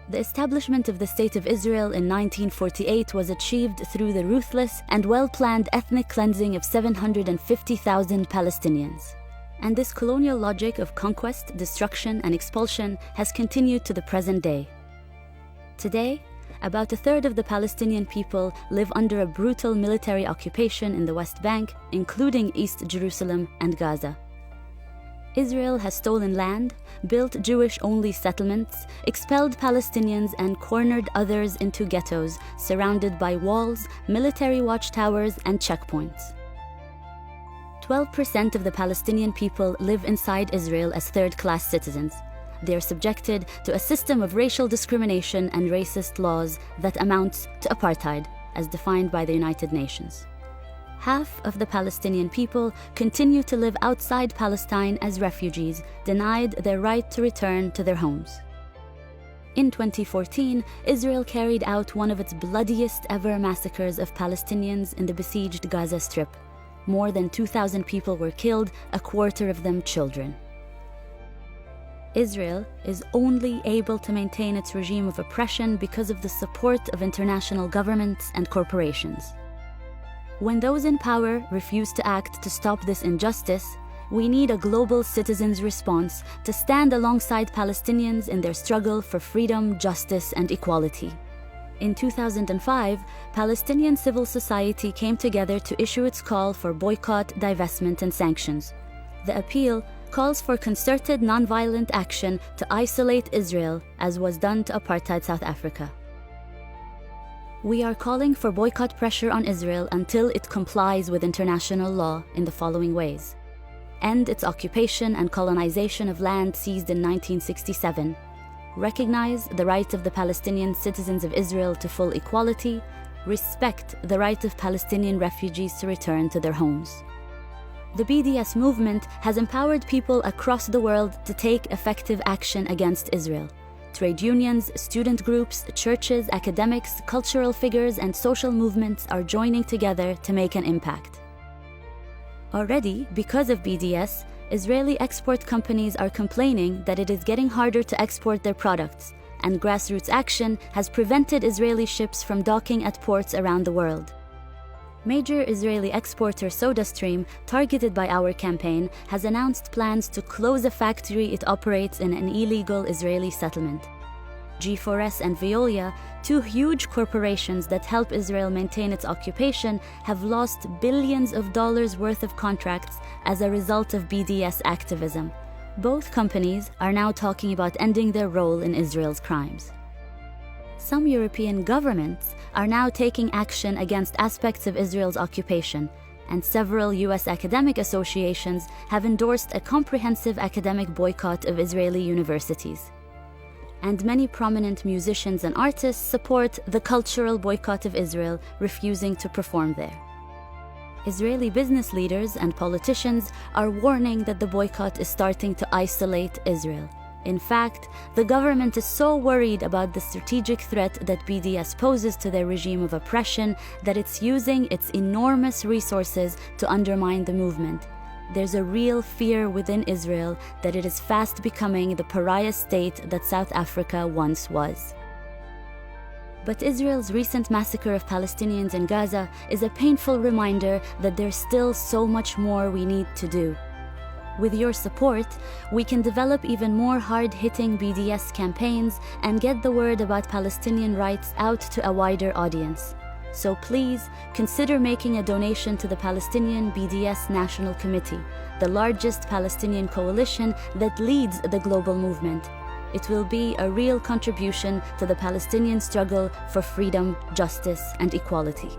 The establishment of the State of Israel in 1948 was achieved through the ruthless and well-planned ethnic cleansing of 750,000 Palestinians. And this colonial logic of conquest, destruction, and expulsion has continued to the present day. Today, about a third of the Palestinian people live under a brutal military occupation in the West Bank, including East Jerusalem and Gaza. Israel has stolen land, built Jewish-only settlements, expelled Palestinians, and cornered others into ghettos surrounded by walls, military watchtowers, and checkpoints. 12% of the Palestinian people live inside Israel as third-class citizens. They are subjected to a system of racial discrimination and racist laws that amounts to apartheid, as defined by the United Nations. Half of the Palestinian people continue to live outside Palestine as refugees, denied their right to return to their homes. In 2014, Israel carried out one of its bloodiest ever massacres of Palestinians in the besieged Gaza Strip. More than 2,000 people were killed, a quarter of them children. Israel is only able to maintain its regime of oppression because of the support of international governments and corporations. When those in power refuse to act to stop this injustice, we need a global citizens' response to stand alongside Palestinians in their struggle for freedom, justice, and equality. In 2005, Palestinian civil society came together to issue its call for boycott, divestment, and sanctions. The appeal calls for concerted nonviolent action to isolate Israel, as was done to apartheid South Africa. We are calling for boycott pressure on Israel until it complies with international law in the following ways: end its occupation and colonization of land seized in 1967, recognize the right of the Palestinian citizens of Israel to full equality, respect the right of Palestinian refugees to return to their homes. The BDS movement has empowered people across the world to take effective action against Israel. Trade unions, student groups, churches, academics, cultural figures, and social movements are joining together to make an impact. Already, because of BDS, Israeli export companies are complaining that it is getting harder to export their products, and grassroots action has prevented Israeli ships from docking at ports around the world. Major Israeli exporter SodaStream, targeted by our campaign, has announced plans to close a factory it operates in an illegal Israeli settlement. G4S and Veolia, two huge corporations that help Israel maintain its occupation, have lost billions of dollars worth of contracts as a result of BDS activism. Both companies are now talking about ending their role in Israel's crimes. Some European governments are now taking action against aspects of Israel's occupation, and several US academic associations have endorsed a comprehensive academic boycott of Israeli universities. And many prominent musicians and artists support the cultural boycott of Israel, refusing to perform there. Israeli business leaders and politicians are warning that the boycott is starting to isolate Israel. In fact, the government is so worried about the strategic threat that BDS poses to their regime of oppression that it's using its enormous resources to undermine the movement. There's a real fear within Israel that it is fast becoming the pariah state that South Africa once was. But Israel's recent massacre of Palestinians in Gaza is a painful reminder that there's still so much more we need to do. With your support, we can develop even more hard-hitting BDS campaigns and get the word about Palestinian rights out to a wider audience. So please consider making a donation to the Palestinian BDS National Committee, the largest Palestinian coalition that leads the global movement. It will be a real contribution to the Palestinian struggle for freedom, justice, and equality.